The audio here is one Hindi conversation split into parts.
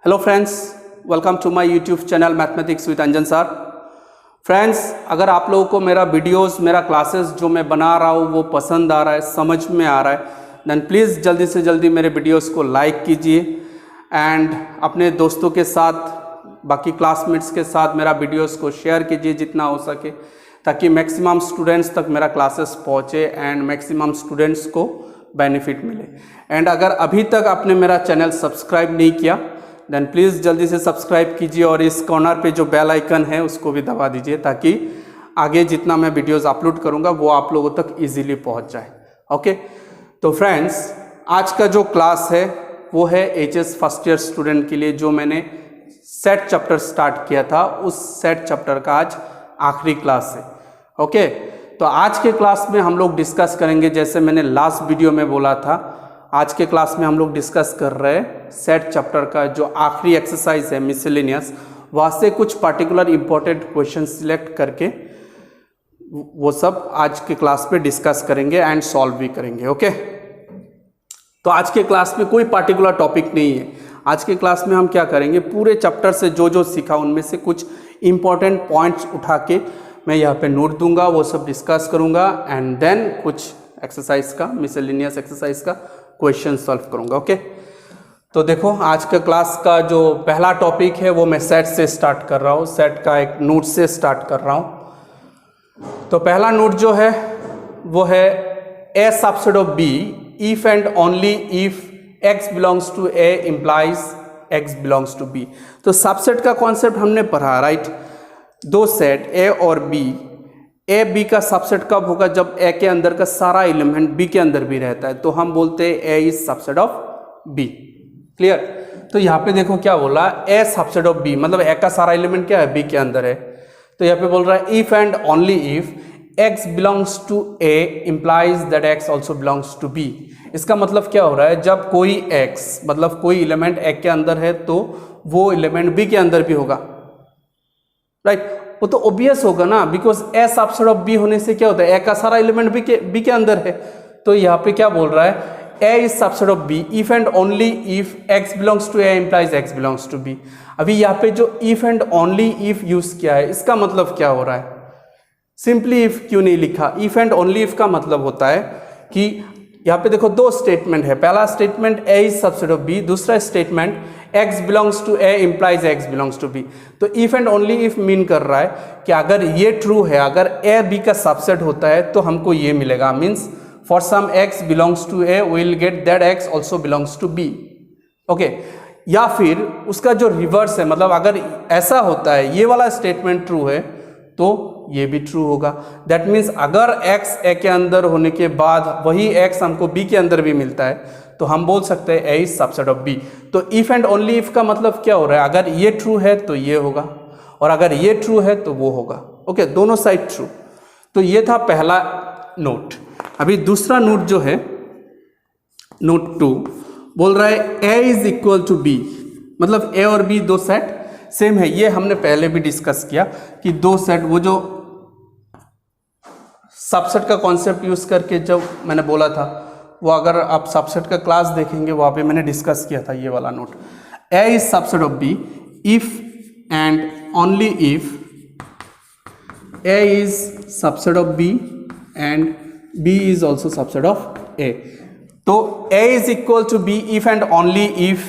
Hello friends, welcome to my YouTube channel mathematics with Anjan sir. Friends, अगर आप लोगों को मेरा वीडियोस, मेरा क्लासेस जो मैं बना रहा हूँ वो पसंद आ रहा है, समझ में आ रहा है, देन प्लीज़ जल्दी से जल्दी मेरे वीडियोस को लाइक कीजिए एंड अपने दोस्तों के साथ, बाकी क्लासमेट्स के साथ मेरा वीडियोस को शेयर कीजिए जितना हो सके, ताकि मैक्सिमम स्टूडेंट्स तक मेरा क्लासेस पहुँचे एंड मैक्सिमम स्टूडेंट्स को बेनिफिट मिले। एंड अगर अभी तक आपने मेरा चैनल सब्सक्राइब नहीं किया देन प्लीज़ जल्दी से सब्सक्राइब कीजिए और इस कॉर्नर पे जो बेल आइकन है उसको भी दबा दीजिए, ताकि आगे जितना मैं वीडियोस अपलोड करूँगा वो आप लोगों तक इजीली पहुँच जाए। ओके, तो फ्रेंड्स, आज का जो क्लास है वो है एचएस फर्स्ट ईयर स्टूडेंट के लिए, जो मैंने सेट चैप्टर स्टार्ट किया था, उस सेट चैप्टर का आज आखिरी क्लास है। ओके, तो आज के क्लास में हम लोग डिस्कस करेंगे, जैसे मैंने लास्ट वीडियो में बोला था, आज के क्लास में हम लोग डिस्कस कर रहे हैं सेट चैप्टर का जो आखिरी एक्सरसाइज है मिसलेनियस, वहाँ से कुछ पार्टिकुलर इंपॉर्टेंट क्वेश्चन सिलेक्ट करके वो सब आज के क्लास पे डिस्कस करेंगे एंड सॉल्व भी करेंगे। ओके, तो आज के क्लास में कोई पार्टिकुलर टॉपिक नहीं है। आज के क्लास में हम क्या करेंगे, पूरे चैप्टर से जो जो सीखा उनमें से कुछ इंपॉर्टेंट पॉइंट्स उठा के मैं यहाँ पे नोट दूंगा, वो सब डिस्कस करूँगा एंड देन कुछ एक्सरसाइज का, मिसलेनियस एक्सरसाइज का क्वेश्चन सॉल्व करूंगा। ओके, तो देखो आज का क्लास का जो पहला टॉपिक है वो मैं सेट से स्टार्ट कर रहा हूँ, सेट का एक नोट से स्टार्ट कर रहा हूँ। तो पहला नोट जो है वो है A subset of B if and only if x belongs to a implies x belongs to b। तो सबसेट का कॉन्सेप्ट हमने पढ़ा, राइट। दो सेट a और b, ए बी का सबसेट कब होगा, जब ए के अंदर का सारा एलिमेंट बी के अंदर भी रहता है, तो हम बोलते हैं A is subset of B. Clear. तो यहाँ पे देखो क्या बोला, ए सबसेट ऑफ बी, मतलब ए का सारा एलिमेंट क्या है, बी के अंदर है। तो यहाँ पे बोल रहा है if and only if x belongs to A implies that x also belongs to B. इसका मतलब क्या हो रहा है, जब कोई x मतलब कोई एलिमेंट ए के अंदर है तो वो एलिमेंट बी के अंदर भी होगा, राइट। वो तो ऑब्वियस होगा ना, because A subset of B होने से क्या होता है, ए का सारा एलिमेंट बी के अंदर है। तो यहाँ पे क्या बोल रहा है, A is subset of B if and only if x belongs to A implies x belongs to B. अभी यहाँ पे जो if and only if use किया है, इसका मतलब क्या हो रहा है, सिंपली इफ क्यों नहीं लिखा। इफ एंड ओनली इफ का मतलब होता है कि यहाँ पे देखो दो स्टेटमेंट है, पहला statement A is subset of B, दूसरा statement x belongs to A implies x belongs to B. तो if and only if mean कर रहा है कि अगर ये ट्रू है, अगर ए बी का सबसेट होता है तो हमको ये मिलेगा, means for some x belongs to A will get that x also belongs to B. Okay, या फिर उसका जो रिवर्स है, मतलब अगर ऐसा होता है, ये वाला स्टेटमेंट ट्रू है तो ये भी ट्रू होगा। दैट मीन्स अगर x ए के अंदर होने के बाद वही x हमको b के अंदर भी मिलता है तो हम बोल सकते हैं a is subset of b। तो इफ एंड ओनली इफ का मतलब क्या हो रहा है, अगर ये ट्रू है तो ये होगा और अगर ये ट्रू है तो वो होगा। ओके, दोनों साइड ट्रू। तो ये था पहला नोट। अभी दूसरा नोट जो है, नोट 2, बोल रहा है a is equal to b, मतलब a और b दो सेट सेम है। ये हमने पहले भी डिस्कस किया कि दो सेट, वो जो सबसेट का कॉन्सेप्ट यूज करके जब मैंने बोला था, वो अगर आप सबसेट का क्लास देखेंगे वहाँ पे मैंने डिस्कस किया था ये वाला note. A is subset of B if and only if A is subset of B and B is also subset of A. तो A is equal to B if and only if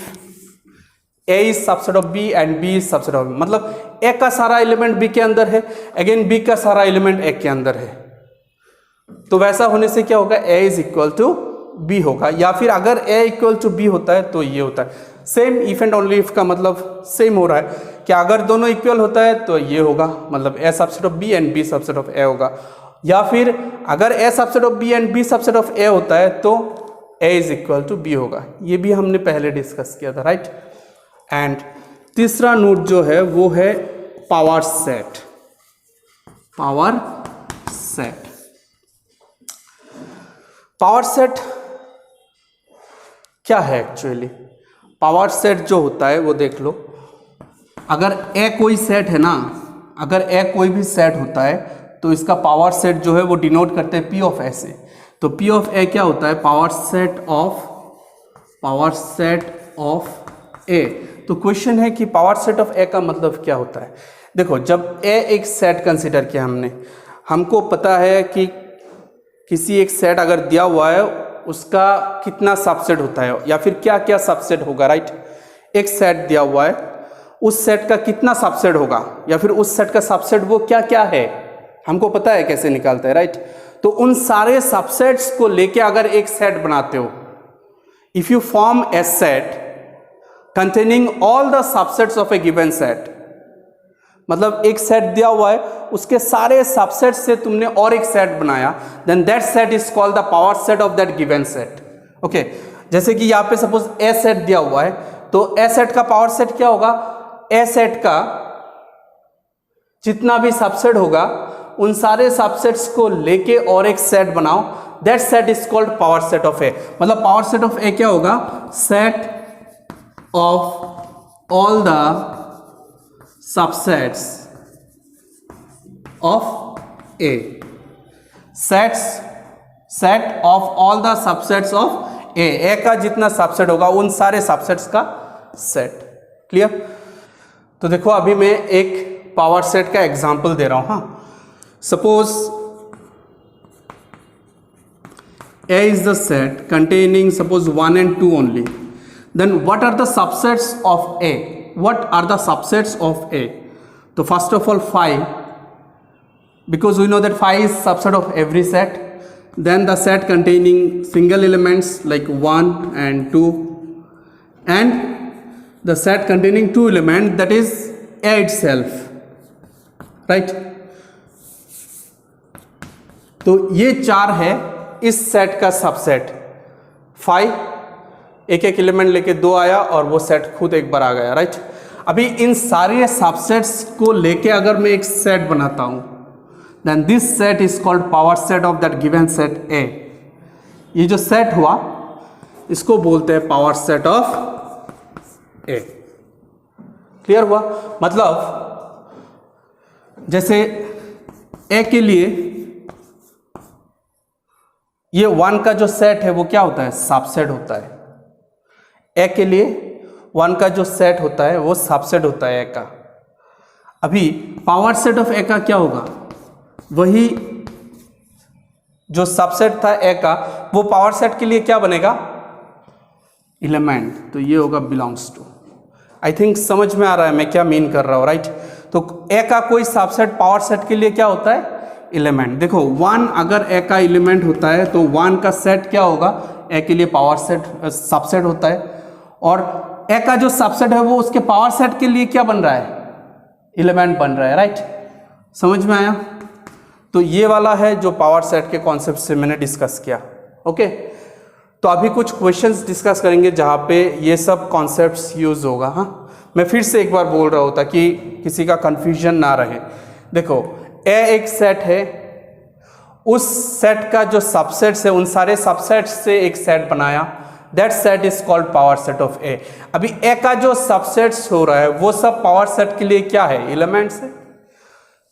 A is subset of B and B is subset of B, मतलब ए का सारा एलिमेंट बी के अंदर है, अगेन बी का सारा एलिमेंट ए के अंदर है। तो वैसा होने से क्या होगा, ए इज इक्वल टू बी होगा। या फिर अगर ए इक्वल टू बी होता है तो ये होता है। Same if and only if का मतलब सेम हो रहा है कि अगर दोनों इक्वल होता है तो ये होगा, मतलब A subset of B and B subset of A होगा। या फिर अगर A subset of B and B subset of A होता है तो A is equal to B होगा। ये भी हमने पहले डिस्कस किया था, राइट। एंड तीसरा नोट जो है वो है power set. Power set, power set क्या है एक्चुअली। पावर सेट जो होता है वो देख लो, अगर ए कोई सेट है ना, अगर ए कोई भी सेट होता है तो इसका पावर सेट जो है वो डिनोट करते हैं पी ऑफ ए से। तो पी ऑफ ए क्या होता है, पावर सेट ऑफ ए। तो क्वेश्चन है कि पावर सेट ऑफ ए का मतलब क्या होता है। देखो, जब ए एक सेट कंसिडर किया हमने, हमको पता है कि किसी एक सेट अगर दिया हुआ है उसका कितना सबसेट होता है या फिर क्या क्या सबसेट होगा, राइट। एक सेट दिया हुआ है, उस सेट का कितना सबसेट होगा या फिर उस सेट का सबसेट वो क्या क्या है हमको पता है कैसे निकालता है, राइट। तो उन सारे सबसेट्स को लेके अगर एक सेट बनाते हो, if you form A set containing all the subsets of a given set, मतलब एक सेट दिया हुआ है उसके सारे सबसेट से तुमने और एक सेट बनाया, then that set is called the power set of that given set. Okay, जैसे कि यहाँ पे सपोज ए सेट दिया हुआ है, तो ए सेट का पावर सेट क्या होगा, ए सेट का जितना भी सबसेट होगा उन सारे सबसेट्स को लेके और एक सेट बनाओ, that set is called power set of A. मतलब पावर सेट ऑफ ए क्या होगा, set of all the subsets of A, set of all the subsets of A का जितना सबसेट होगा उन सारे सबसेट्स का सेट। क्लियर। तो देखो अभी मैं एक पावर सेट का एग्जांपल दे रहा हूं। हाँ, suppose A is the set containing suppose 1 and 2 only. Then what are the subsets of A? What are the subsets of A? So first of all 5, because we know that 5 is subset of every set. Then the set containing single elements like 1 and 2, and the set containing 2 elements, that is A itself, right? तो ये 4 है इस सेट का सबसेट। 5 एक एक एलिमेंट लेके 2 आया और वो सेट खुद एक बार आ गया, राइट। अभी इन सारे सबसेट्स को लेके अगर मैं एक सेट बनाता हूं, then this set is called power set of that given set A. ये जो सेट हुआ इसको बोलते हैं power set of A. Clear हुआ। मतलब जैसे ए के लिए ये 1 का जो सेट है वो क्या होता है, सबसेट होता है। ए के लिए 1 का जो सेट होता है वो सबसेट होता है ए का। अभी पावर सेट ऑफ ए का क्या होगा, वही जो सबसेट था ए का वो पावर सेट के लिए क्या बनेगा, एलिमेंट। तो ये होगा बिलोंग्स टू। आई थिंक समझ में आ रहा है मैं क्या मीन कर रहा हूँ, राइट। तो ए का कोई सबसेट पावर सेट के लिए क्या होता है, एलिमेंट। देखो 1 अगर ए का एलिमेंट होता है तो 1 का सेट क्या होगा, ए के लिए पावर सेट सबसेट होता है, और ए का जो सबसेट है वो उसके पावर सेट के लिए क्या बन रहा है, एलिमेंट बन रहा है, राइट। समझ में आया। तो ये वाला है जो पावर सेट के कॉन्सेप्ट से मैंने डिस्कस किया। ओके, तो अभी कुछ क्वेश्चंस डिस्कस करेंगे जहाँ पे ये सब कॉन्सेप्ट्स यूज होगा। हाँ, मैं फिर से एक बार बोल रहा हूँ ताकि किसी का कंफ्यूजन ना रहे। देखो ए एक सेट है, उस सेट का जो सबसेट्स है उन सारे सबसेट्स से एक सेट बनाया, that set is called power set of A. अभी ए का जो सबसेट्स हो रहा है वो सब पावर सेट के लिए क्या है, एलिमेंट्स है।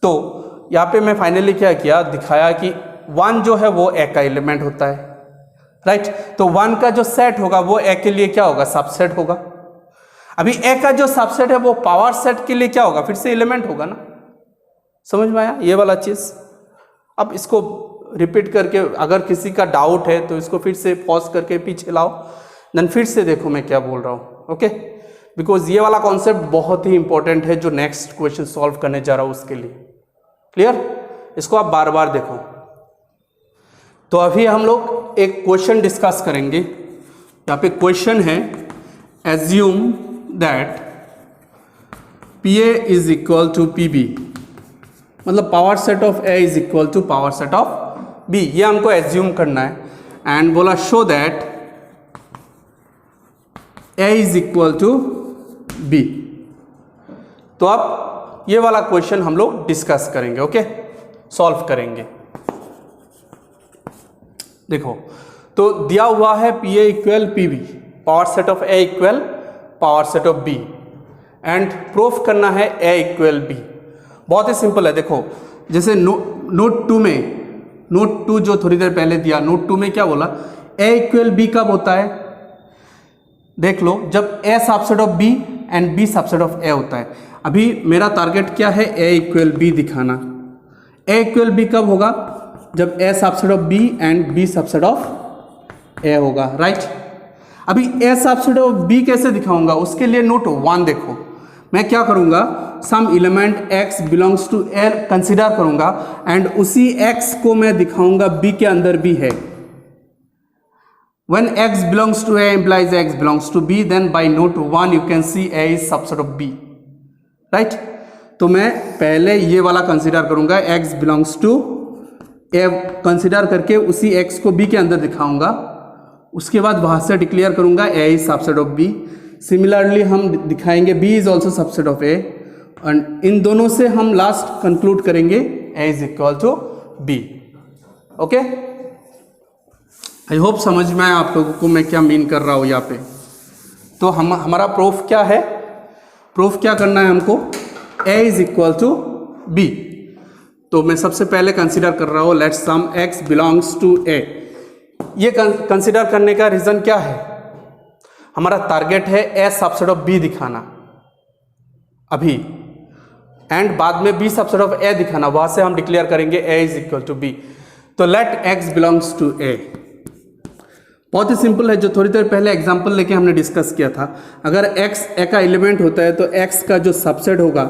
तो यहाँ पे मैं फाइनली क्या किया, दिखाया कि 1 जो है वो ए का एलिमेंट होता है, राइट। तो 1 का जो सेट होगा वो ए के लिए क्या होगा, सबसेट होगा। अभी ए का जो सबसेट है वो पावर सेट के लिए क्या होगा, फिर से एलिमेंट होगा ना। समझ में आया ये वाला चीज। अब इसको रिपीट करके अगर किसी का डाउट है तो इसको फिर से पॉज करके पीछे लाओ, देन फिर से देखो मैं क्या बोल रहा हूँ। ओके, बिकॉज ये वाला कॉन्सेप्ट बहुत ही इंपॉर्टेंट है जो नेक्स्ट क्वेश्चन सॉल्व करने जा रहा हूँ उसके लिए। क्लियर, इसको आप बार बार देखो। तो अभी हम लोग एक क्वेश्चन डिस्कस करेंगे। यहाँ पे क्वेश्चन है, assume that PA is equal to PB, मतलब power set of A is equal to power set of B, ये हमको एज्यूम करना है। एंड बोला show that A is equal to B। तो अब ये वाला क्वेश्चन हम लोग डिस्कस करेंगे। ओके, सॉल्व करेंगे। देखो, तो दिया हुआ है PA equal PB, power set of A equal power set of B, and proof करना है A इक्वल B। बहुत ही सिंपल है। देखो जैसे नोट 2 में, नोट 2 जो थोड़ी देर पहले दिया, नोट 2 में क्या बोला, A इक्वल B कब होता है, देख लो, जब A subset of B and B subset of A होता है। अभी मेरा टारगेट क्या है, ए इक्वल बी दिखाना। ए इक्वल बी कब होगा, जब A subset of B and B subset of A होगा, राइट। अभी ए सबसेट ऑफ बी कैसे दिखाऊंगा, उसके लिए नोट 1 देखो। मैं क्या करूंगा, some element x belongs to A consider करूंगा एंड उसी x को मैं दिखाऊंगा b के अंदर भी है। When x belongs to A implies x belongs to B, then by note 1 you can see A is subset of B, right? तो मैं पहले ये वाला कंसिडर करूंगा, x belongs to A consider करके उसी x को B के अंदर दिखाऊंगा, उसके बाद वहां से डिक्लेयर करूंगा A is subset of B। Similarly हम दिखाएंगे B is also subset of A, and in दोनों से हम लास्ट कंक्लूड करेंगे A is equal to B, okay. I hope समझ में आया आप लोगों को मैं क्या मीन कर रहा हूँ यहाँ पे। तो हमारा प्रूफ क्या है, प्रूफ क्या करना है हमको, a is equal to b। तो मैं सबसे पहले कंसीडर कर रहा हूँ let some x belongs to a। ये कंसीडर करने का रीज़न क्या है, हमारा टारगेट है a सबसेट ऑफ b दिखाना अभी, एंड बाद में b सबसेट ऑफ a दिखाना, वहाँ से हम डिक्लेयर करेंगे a is equal to b। तो let x belongs to a, बहुत ही सिंपल है, जो थोड़ी देर पहले एग्जांपल लेके हमने डिस्कस किया था। अगर x a का एलिमेंट होता है तो x का जो सबसेट होगा,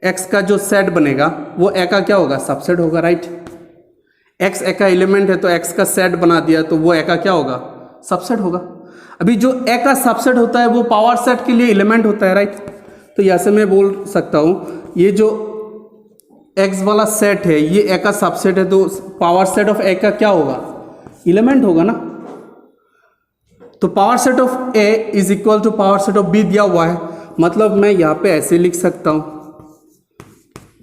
x का जो सेट बनेगा वो a का क्या होगा, सबसेट होगा, राइट। x a का एलिमेंट है तो x का सेट बना दिया तो वो a का क्या होगा, सबसेट होगा। अभी जो a का सबसेट होता है वो पावर सेट के लिए एलिमेंट होता है, राइट। तो यहाँ से मैं बोल सकता हूँ ये जो x वाला सेट है ये a का सबसेट है, तो पावर सेट ऑफ a का क्या होगा, एलिमेंट होगा ना। तो power set of A is equal to power set of B दिया हुआ है, मतलब मैं यहाँ पे ऐसे लिख सकता हूँ,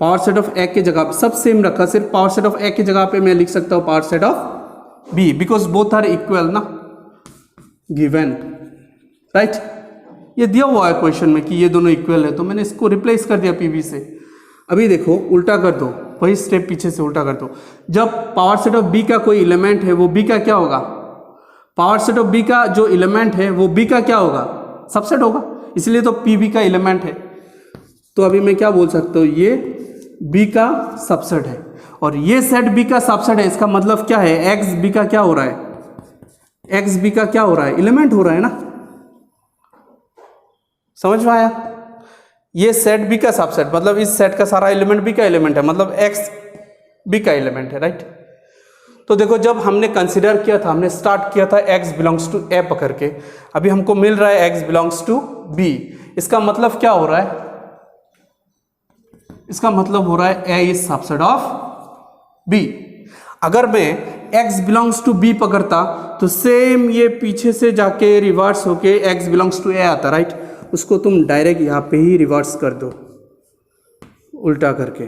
पावर सेट ऑफ A की जगह सब सेम रखा, सिर्फ पावर सेट ऑफ A की जगह पे मैं लिख सकता हूँ power set of B, because both are equal ना, गिवन, राइट। ये दिया हुआ है क्वेश्चन में कि ये दोनों इक्वल है, तो मैंने इसको रिप्लेस कर दिया PB से। अभी देखो उल्टा कर दो, वही स्टेप पीछे से उल्टा कर दो। जब पावर सेट ऑफ B का कोई एलिमेंट है वो B का क्या होगा, पावर सेट ऑफ B का जो एलिमेंट है वो B का क्या होगा, सबसेट होगा, इसलिए तो PB का एलिमेंट है। तो अभी मैं क्या बोल सकता हूँ, ये B का सबसेट है और ये सेट B का सबसेट है। इसका मतलब क्या है, x B का क्या हो रहा है, x B का क्या हो रहा है, एलिमेंट हो रहा है ना। समझ में आया, ये सेट B का सबसेट मतलब इस सेट का सारा एलिमेंट B का एलिमेंट है, मतलब x B का एलिमेंट है, राइट। तो देखो जब हमने कंसीडर किया था, हमने स्टार्ट किया था x बिलोंग्स टू A पकड़ के, अभी हमको मिल रहा है x बिलोंग्स टू B। इसका मतलब क्या हो रहा है, इसका मतलब हो रहा है A is subset of B। अगर मैं x बिलोंग्स टू B पकड़ता तो सेम ये पीछे से जाके रिवर्स होके x बिलोंग्स टू A आता, राइट। उसको तुम डायरेक्ट यहाँ पे ही रिवर्स कर दो उल्टा करके।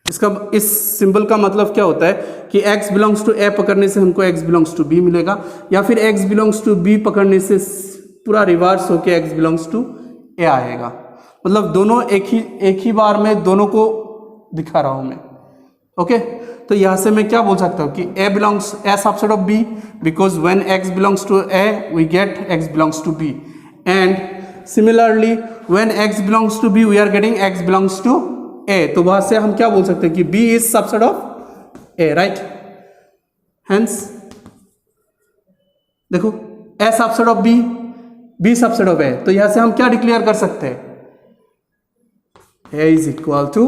इसका इस सिंबल का मतलब क्या होता है कि x बिलोंग्स टू A पकड़ने से हमको x बिलोंग्स टू B मिलेगा, या फिर x बिलोंग्स टू B पकड़ने से पूरा रिवर्स होके x बिलोंग्स टू A आएगा। मतलब दोनों एक ही बार में दोनों को दिखा रहा हूँ मैं, ओके। तो यहाँ से मैं क्या बोल सकता हूँ कि A subset of B, because when x belongs to A we get x belongs to B, and similarly when x belongs to B we are getting x belongs to A। तो वहां से हम क्या बोल सकते हैं कि B is subset of A, right. Hence देखो A subset of B, B subset of A, तो यहां से हम क्या डिक्लेयर कर सकते हैं, A is equal to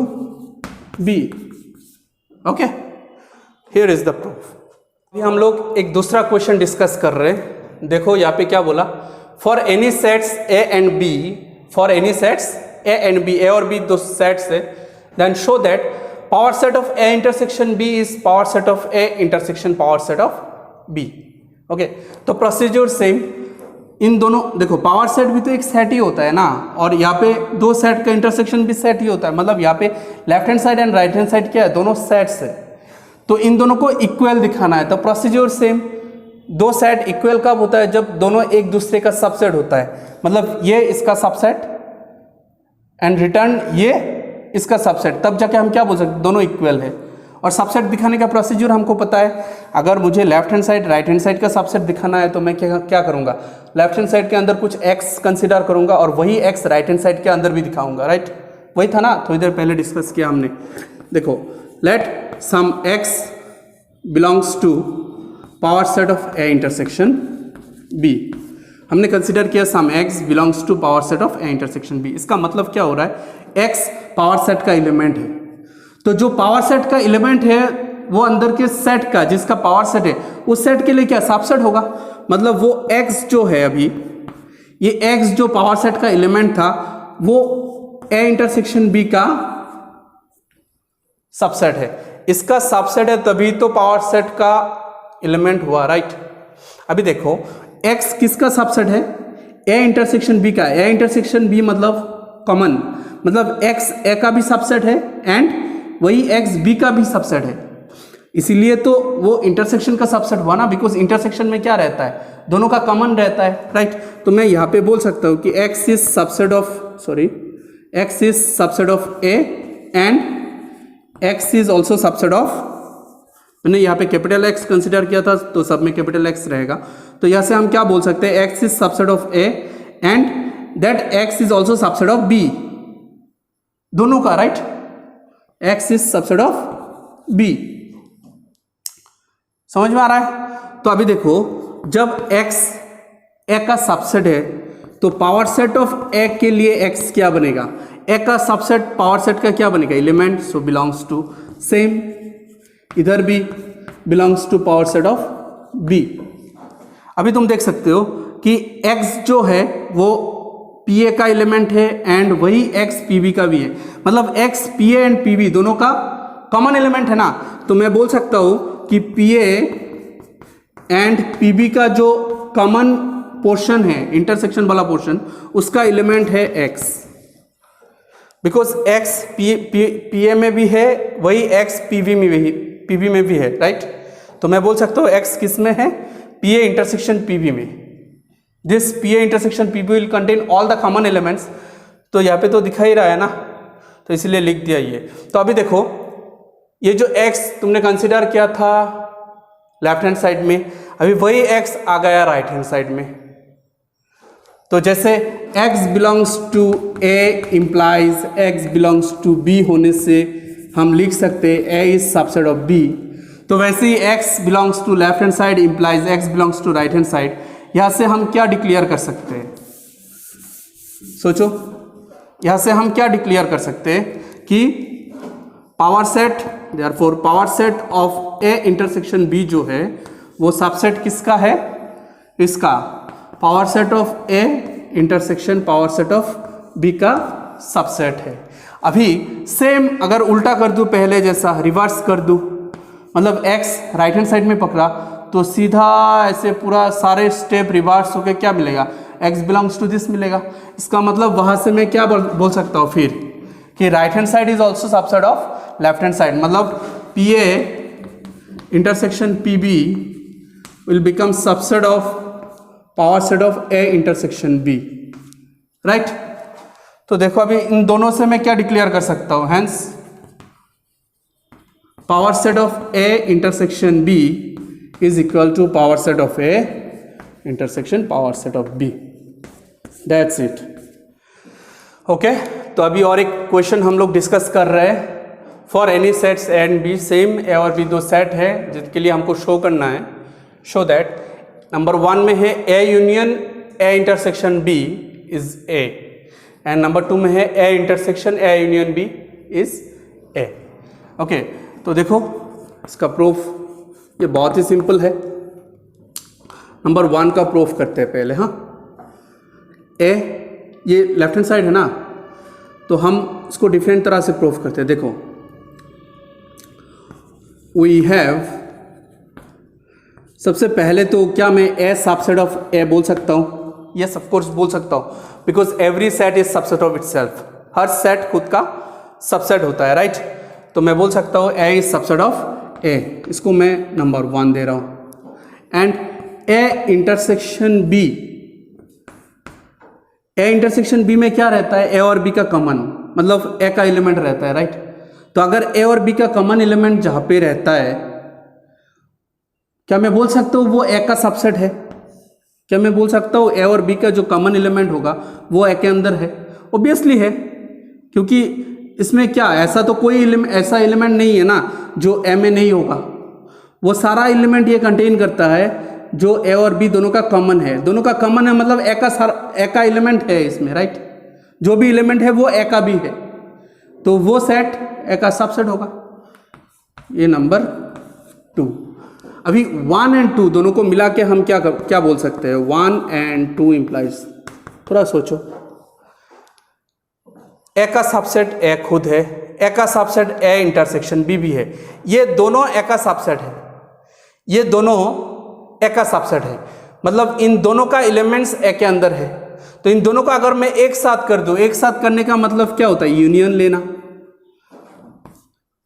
B, okay. Here is the proof. अभी हम लोग एक दूसरा क्वेश्चन डिस्कस कर रहे हैं। देखो यहाँ पे क्या बोला, for any sets A and B, for any sets A and B, A और B दो सेट्स है, then show that power set of A intersection B is power set of A intersection power set of B, okay. तो प्रोसीजर सेम, इन दोनों देखो पावर सेट भी तो एक सेट ही होता है ना, और यहाँ पे दो सेट का इंटरसेक्शन भी सेट ही होता है, मतलब यहाँ पे left hand side and right hand side क्या है, दोनों सेट्स है। तो इन दोनों को इक्वल दिखाना है, तो प्रोसीजर सेम। दो सेट इक्वल कब होता है, जब दोनों एक दूसरे का सबसेट होता है, मतलब ये इसका सबसेट एंड रिटर्न ये इसका सबसेट, तब जाके हम क्या बोल सकते हैं, दोनों इक्वल है। और सबसेट दिखाने का प्रोसीजर हमको पता है। अगर मुझे left hand side right hand side का सबसेट दिखाना है तो मैं क्या करूँगा, लेफ्ट हैंड साइड के अंदर कुछ एक्स कंसिडर करूँगा और वही एक्स राइट हैंड साइड के अंदर भी दिखाऊंगा, राइट। वही था ना, थोड़ी देर पहले डिस्कस किया हमने। देखो, let some X belongs to power set of A intersection B. हमने कंसिडर किया some X belongs to power set of A intersection B. इसका मतलब क्या हो रहा है, एक्स पावर सेट का एलिमेंट है, तो जो पावर सेट का एलिमेंट है वो अंदर के सेट का, जिसका पावर सेट है उस सेट के लिए क्या सबसेट होगा। मतलब वो एक्स जो है, अभी ये एक्स जो पावर सेट का एलिमेंट था वो ए इंटरसेक्शन बी का सबसेट है। इसका सबसेट है तभी तो पावर सेट का एलिमेंट हुआ, राइट। अभी देखो, x किसका सबसेट है, ए इंटरसेक्शन बी का। ए इंटरसेक्शन बी मतलब कॉमन, मतलब x ए का भी सबसेट है एंड वही x b का भी सबसेट है। इसीलिए तो वो इंटरसेक्शन का सबसेट हुआ ना, बिकॉज इंटरसेक्शन में क्या रहता है, दोनों का कॉमन रहता है, राइट। तो मैं यहाँ पे बोल सकता हूँ कि x is subset of a and x is also subset of, मैंने यहाँ पे कैपिटल X कंसिडर किया था तो सब में कैपिटल X रहेगा। तो यहाँ से हम क्या बोल सकते हैं, x is subset of a and that x is also subset of b, दोनों का, right. x is subset of b, समझ में आ रहा है। तो अभी देखो, जब x a का सबसेट है तो पावर सेट ऑफ a के लिए x क्या बनेगा, a का सबसेट पावर सेट का क्या बनेगा, element, so belongs to. Same इधर भी belongs to power set of b। अभी तुम देख सकते हो कि x जो है वो pa का एलिमेंट है एंड वही x pb का भी है, मतलब x pa एंड pb दोनों का कॉमन एलिमेंट है ना। तो मैं बोल सकता हूं कि pa एंड pb का जो कॉमन पोर्शन है, इंटरसेक्शन वाला पोर्शन, उसका एलिमेंट है x, बिकॉज x pa में भी है, वही x pb में भी है, राइट। तो मैं बोल सकता हूँ x किस में है, pa इंटरसेक्शन pb में। This pa intersection pb will contain all the common elements. तो यहाँ पे तो दिखा ही रहा है ना, तो इसलिए लिख दिया ये। तो अभी देखो, ये जो x तुमने कंसिडर किया था लेफ्ट हैंड साइड में, अभी वही x आ गया राइट हैंड साइड में। तो जैसे x belongs to a implies x belongs to b होने से हम लिख सकते हैं a is subset of b। तो वैसे ही x belongs to left hand side implies x belongs to right hand side. यहां से हम क्या डिक्लेयर कर सकते हैं, सोचो, यहां से हम क्या डिक्लेयर कर सकते हैं कि power set, therefore power set of a intersection b जो है वो सबसेट किसका है, इसका। Power set of a intersection power set of b का सबसेट है। अभी सेम अगर उल्टा कर दूं, पहले जैसा रिवर्स कर दूं, मतलब x राइट हैंड साइड में पकड़ा तो सीधा ऐसे पूरा सारे स्टेप रिवर्स होके क्या मिलेगा, x बिलोंग्स टू दिस मिलेगा। इसका मतलब वहां से मैं क्या बोल सकता हूँ फिर कि right hand side is also subset of left hand side, मतलब pa intersection pb will become subset of power set of a intersection b, right. तो देखो, अभी इन दोनों से मैं क्या डिक्लेयर कर सकता हूं, hence power set of a intersection b is equal to power set of a intersection power set of b, that's it. Okay, तो अभी और एक क्वेश्चन हम लोग डिस्कस कर रहे हैं। For any sets A and B, same a और b दो सेट है जिसके लिए हमको शो करना है, शो दैट नंबर 1 में है a union a intersection b is a and number 2 में है a intersection a union b is a। Okay, तो देखो इसका प्रूफ ये बहुत ही सिंपल है। नंबर 1 का प्रूफ करते हैं पहले। हाँ, a ये लेफ्ट हैंड साइड है ना, तो हम इसको डिफरेंट तरह से प्रूफ करते हैं। देखो, वी हैव, सबसे पहले तो क्या मैं a सबसेट ऑफ a बोल सकता हूँ? यस, ऑफ कोर्स बोल सकता हूँ, because every set is subset of itself. Her set खुद का सबसेट होता है, राइट। तो मैं बोल सकता हूँ a is subset of a, इसको मैं नंबर 1 दे रहा हूँ। And a intersection b, a intersection b में क्या रहता है, a और b का कॉमन, मतलब a का एलिमेंट रहता है, राइट। तो अगर ए और बी का कॉमन एलिमेंट जहां पे रहता है, क्या मैं बोल सकता हूं वो ए का सबसेट है? क्या मैं बोल सकता हूं ए और बी का जो कॉमन एलिमेंट होगा वो ए के अंदर है? ऑब्वियसली है, क्योंकि इसमें क्या ऐसा तो कोई ऐसा एलिमेंट नहीं है ना जो ए में नहीं होगा। वो सारा एलिमेंट ये कंटेन करता है जो ए और बी दोनों का कॉमन है। दोनों का कॉमन है मतलब ए का एलिमेंट है इसमें, राइट? जो भी एलिमेंट है वो ए का भी है, तो वो सेट ए का सबसेट होगा। ये नंबर 2। अभी 1 एंड 2 दोनों को मिला के हम क्या बोल सकते हैं? 1 एंड 2 इंप्लाइज, थोड़ा सोचो। ए का सबसेट ए खुद है, ए का सबसेट ए इंटरसेक्शन बी भी है। ये दोनों ए का सबसेट है, ये दोनों ए का सबसेट है, मतलब इन दोनों का एलिमेंट्स ए के अंदर है। तो इन दोनों का अगर मैं एक साथ कर दूं, एक साथ करने का मतलब क्या होता है? यूनियन लेना,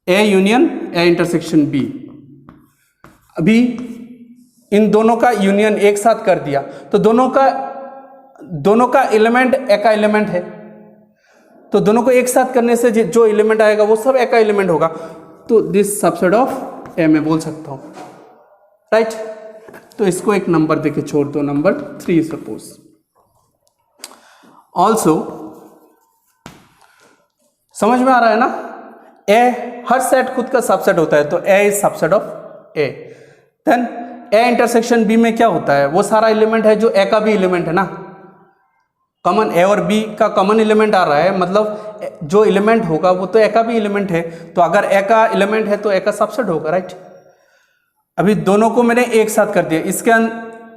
A union A intersection B. अभी इन दोनों का यूनियन एक साथ कर दिया तो दोनों का एलिमेंट ए का एलिमेंट है, तो दोनों को एक साथ करने से जो एलिमेंट आएगा वो सब ए का एलिमेंट होगा। तो दिस सबसेट ऑफ ए मैं बोल सकता हूं, राइट? तो इसको एक नंबर देके छोड़ दो, नंबर 3 सपोज। ऑल्सो समझ में आ रहा है ना? ए हर सेट खुद का सबसेट होता है, तो A is subset of A. Then A intersection B में क्या होता है? वो सारा एलिमेंट है जो ए का भी एलिमेंट है ना, कॉमन ए और बी का कॉमन एलिमेंट आ रहा है, मतलब जो एलिमेंट होगा वो तो ए का भी एलिमेंट है। तो अगर ए का एलिमेंट है तो ए का सबसेट होगा, राइट? अभी दोनों को मैंने एक साथ कर दिया,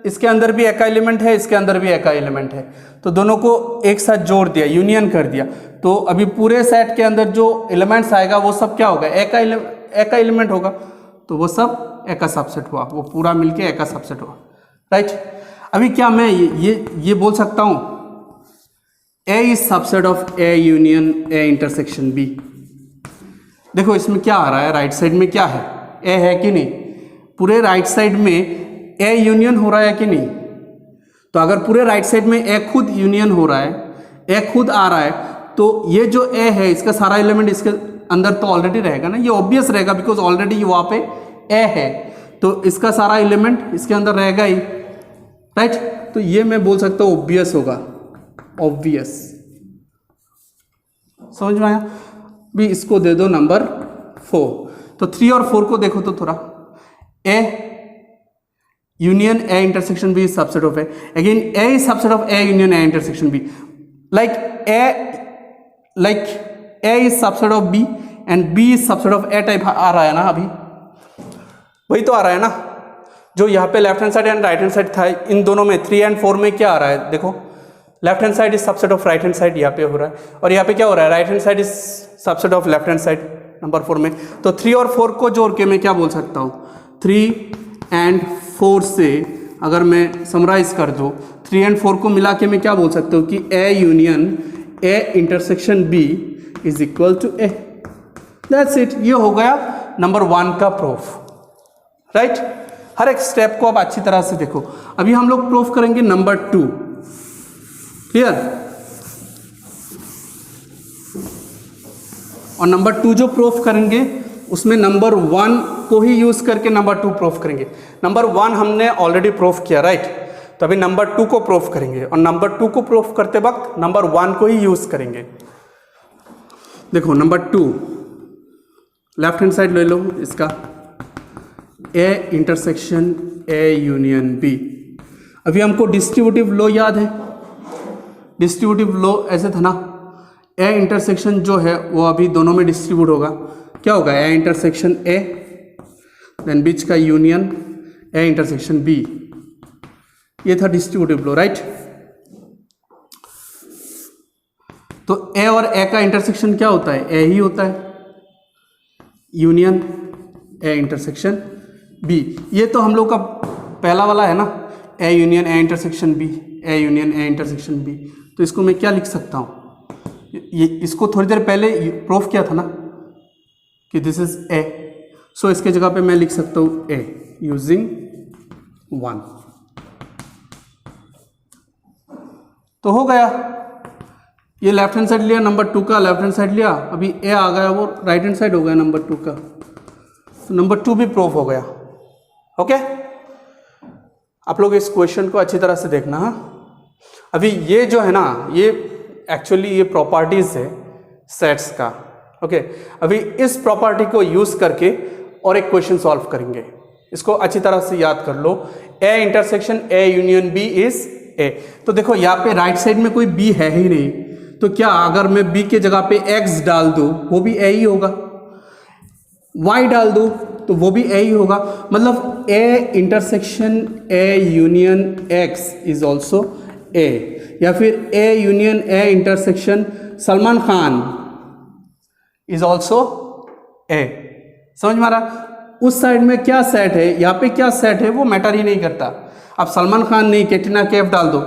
इसके अंदर भी ए का एलिमेंट है, इसके अंदर भी ए का एलिमेंट है, तो दोनों को एक साथ जोड़ दिया, यूनियन कर दिया। तो अभी पूरे सेट के अंदर जो एलिमेंट्स आएगा वो सब क्या होगा? ए का एलिमेंट होगा, तो वो सब ए का सबसेट हुआ, वो पूरा मिलके ए का सबसेट हुआ, राइट? अभी क्या मैं ये बोल सकता हूं A is subset of A union A intersection B. देखो इसमें क्या आ रहा है, राइट साइड में क्या है? ए है कि नहीं? पूरे राइट साइड में ए यूनियन हो रहा है कि नहीं? तो अगर पूरे राइट साइड में ए खुद यूनियन हो रहा है, ए खुद आ रहा है, तो ये जो ए है इसका सारा एलिमेंट इसके अंदर तो ऑलरेडी रहेगा ना, ये ऑब्वियस रहेगा बिकॉज ऑलरेडी वहां पे ए है, तो इसका सारा एलिमेंट इसके अंदर रहेगा ही, राइट? तो ये मैं बोल सकता हूँ ऑब्वियस होगा, ऑब्वियस। समझ में आया? भी इसको दे दो नंबर 4। तो 3 और 4 को देखो तो थोड़ा, A union A intersection B is subset of A. Again A is subset of A union A intersection B, like A is subset of B and B is subset of A type आ रहा है ना, अभी वही तो आ रहा है ना जो यहाँ पे left hand side and right hand side था। इन दोनों में 3 एंड 4 में क्या आ रहा है? देखो left hand side is subset of right hand side, यहाँ पे हो रहा है, और यहाँ पे क्या हो रहा है? Right hand side is subset of left hand side number 4 में। तो 3 और 4 को जोड़ के मैं क्या बोल सकता हूँ? 3 एंड 4 से अगर मैं समराइज कर दूँ, 3 एंड 4 को मिला के मैं क्या बोल सकता हूँ कि A union A intersection B is equal to A. That's it, ये हो गया नंबर 1 का प्रूफ, राइट? हर एक स्टेप को आप अच्छी तरह से देखो। अभी हम लोग प्रूफ करेंगे नंबर 2, क्लियर? और नंबर 2 जो प्रूफ करेंगे उसमें नंबर 1 को ही यूज करके नंबर 2 प्रूफ करेंगे। नंबर 1 हमने ऑलरेडी प्रूफ किया, राइट? तो अभी नंबर 2 को प्रूफ करेंगे, और नंबर 2 को प्रूफ करते वक्त नंबर 1 को ही यूज करेंगे। देखो नंबर 2, लेफ्ट हैंड साइड ले लो इसका, A intersection A union B. अभी हमको डिस्ट्रीब्यूटिव लॉ याद है, डिस्ट्रीब्यूटिव लॉ ऐसे था ना, ए इंटरसेक्शन जो है वो अभी दोनों में डिस्ट्रीब्यूट होगा। क्या होगा? ए इंटरसेक्शन ए, देन बीच का यूनियन ए इंटरसेक्शन बी, ये था डिस्ट्रीब्यूटिव लॉ, राइट? तो ए और ए का इंटरसेक्शन क्या होता है? ए ही होता है, यूनियन ए इंटरसेक्शन बी। ये तो हम लोग का पहला वाला है ना, A union A intersection B, A union A intersection B. तो इसको मैं क्या लिख सकता हूँ? ये इसको थोड़ी देर पहले प्रूफ किया था ना कि दिस इज ए, सो इसके जगह पे मैं लिख सकता हूँ ए यूजिंग 1। तो हो गया ये लेफ्ट हैंड साइड लिया नंबर 2 का, लेफ्ट हैंड साइड लिया, अभी ए आ गया वो राइट हैंड साइड हो गया नंबर 2 का, तो नंबर 2 भी प्रूफ हो गया। ओके, आप लोग इस क्वेश्चन को अच्छी तरह से देखना। हाँ, अभी ये जो है ना, ये एक्चुअली ये प्रॉपर्टीज है सेट्स का। ओके, अभी इस प्रॉपर्टी को यूज करके और एक क्वेश्चन सॉल्व करेंगे। इसको अच्छी तरह से याद कर लो, A intersection A union B is A. तो देखो यहाँ पे राइट साइड में कोई बी है ही नहीं, तो क्या अगर मैं बी के जगह पे एक्स डाल दूं वो भी ए ही होगा, वाई डाल दूं तो वो भी ए ही होगा। मतलब ए intersection A union X is also a, या फिर ए union A intersection Salman Khan is also a. समझ में आ रहा? उस साइड में क्या सेट है, यहाँ पे क्या सेट है वो मैटर ही नहीं करता। आप सलमान खान नहीं, कैटरीना कैफ डाल दो,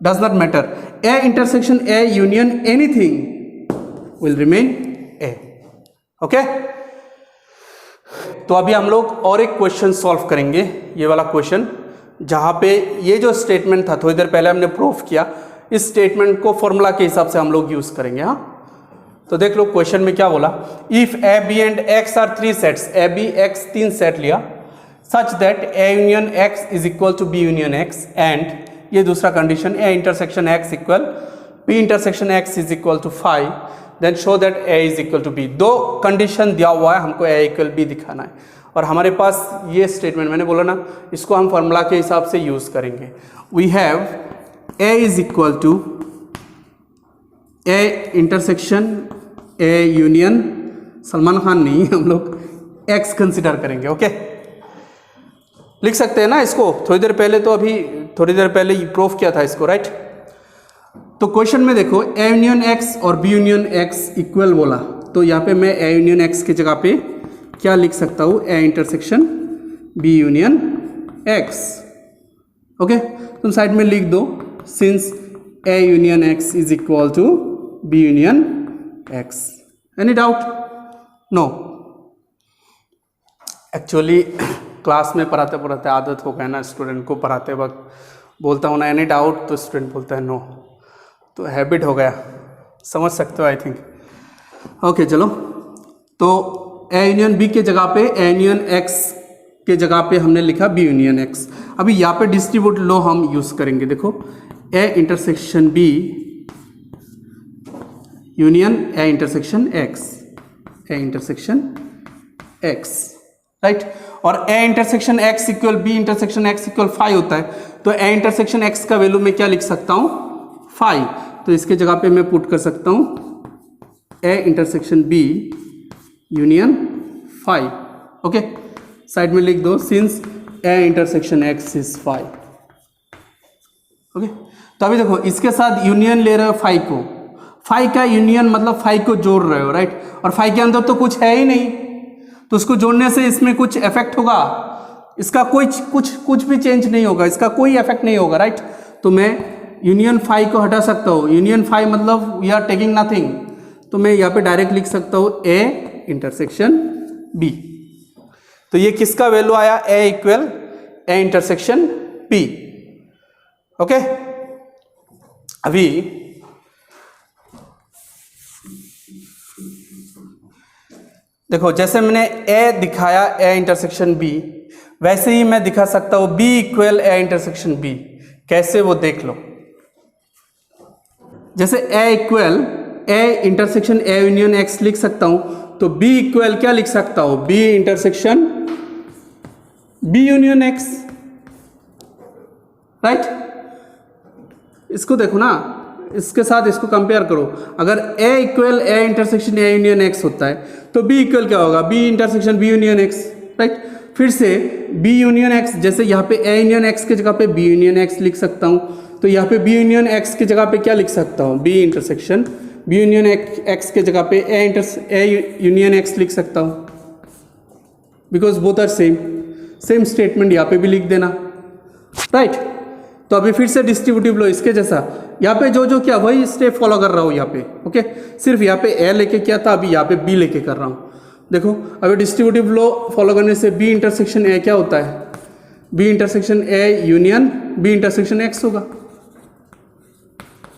does not matter. A intersection A union anything will remain A. Okay, तो अभी हम लोग और एक क्वेश्चन सॉल्व करेंगे, ये वाला क्वेश्चन जहां पे ये जो स्टेटमेंट था थोड़ी देर पहले हमने प्रूफ किया, इस स्टेटमेंट को फॉर्मूला के हिसाब से हम लोग यूज करेंगे। हाँ, तो देख लो क्वेश्चन में क्या बोला, if A B and X are 3 sets, A B X 3 set लिया, such that A union X is equal to B union X, and ये दूसरा condition A intersection X equal B intersection X is equal to 5, then show that A is equal to B. दो कंडीशन दिया हुआ है, हमको ए इक्वल बी दिखाना है, और हमारे पास ये स्टेटमेंट मैंने बोला ना, इसको हम फॉर्मूला के हिसाब से यूज करेंगे। We have A is equal to A intersection A union Salman Khan नहीं, हम लोग एक्स कंसिडर करेंगे। ओके, लिख सकते हैं ना इसको, थोड़ी देर पहले तो अभी थोड़ी देर पहले प्रूफ किया था इसको, राइट? तो क्वेश्चन में देखो ए यूनियन एक्स और बी यूनियन एक्स इक्वल बोला, तो यहाँ पे मैं ए यूनियन एक्स की जगह पे क्या लिख सकता हूँ, A intersection B union X. Okay, तुम साइड में लिख दो, since A union X is equal to B union X. Any doubt? No. Actually class में पढ़ाते पढ़ाते आदत हो गया ना, स्टूडेंट को पढ़ाते वक्त बोलता हूँ ना एनी डाउट, तो स्टूडेंट बोलता है नो, तो हैबिट हो गया, समझ सकते हो आई थिंक। ओके, चलो, तो ए यूनियन बी के जगह पे ए यूनियन एक्स के जगह पे हमने लिखा बी यूनियन एक्स। अभी यहाँ पे डिस्ट्रीब्यूट लो हम यूज करेंगे। देखो A intersection B union A intersection X, A intersection X, right? और A intersection X equal B intersection X equal 5 होता है, तो ए इंटरसेक्शन एक्स का वैल्यू मैं क्या लिख सकता हूँ, 5। तो इसके जगह पे मैं पुट कर सकता हूँ A intersection B union 5। Okay, side में लिख दो, since A intersection X is 5। Okay, तो अभी देखो इसके साथ यूनियन ले रहे हो 5 को, 5 का यूनियन मतलब 5 को जोड़ रहे हो, राइट? और 5 के अंदर तो कुछ है ही नहीं, तो उसको जोड़ने से इसमें कुछ इफेक्ट होगा, इसका कुछ भी चेंज नहीं होगा, इसका कोई इफेक्ट नहीं होगा, राइट? तो मैं यूनियन 5 को हटा सकता हूँ, यूनियन 5 मतलब वी आर टेकिंग नथिंग, तो मैं यहाँ पे डायरेक्ट लिख सकता हूँ ए इंटरसेक्शन बी। तो ये किसका वैल्यू आया, A equal A intersection B. Okay, अभी देखो जैसे मैंने ए दिखाया ए इंटरसेक्शन बी, वैसे ही मैं दिखा सकता हूं B equal A intersection B. कैसे वो देख लो, जैसे A equal A intersection A union X लिख सकता हूं, तो बी इक्वल क्या लिख सकता हूं, B intersection B union X, right? इसको देखो ना, इसके साथ इसको कंपेयर करो, अगर a equal A intersection A union x होता है तो b इक्वल क्या होगा, b intersection b union X, right? फिर से b यूनियन एक्स, जैसे यहाँ पे a यूनियन एक्स की जगह पे b यूनियन एक्स लिख सकता हूँ, तो यहाँ पे b यूनियन एक्स की जगह पे क्या लिख सकता हूँ, b intersection b union X के जगह पे a यूनियन एक्स लिख सकता हूँ, because both are same statement यहाँ पे भी लिख देना, राइट? तो अभी फिर से डिस्ट्रीब्यूटिव लो इसके जैसा, यहाँ पे जो किया वही स्टेप फॉलो कर रहा हूँ यहाँ पे। ओके, सिर्फ यहाँ पे ए लेके किया था, अभी यहाँ पे बी लेके कर रहा हूँ। देखो अभी डिस्ट्रीब्यूटिव लो फॉलो करने से बी इंटरसेक्शन ए क्या होता है, B intersection A union B intersection X होगा,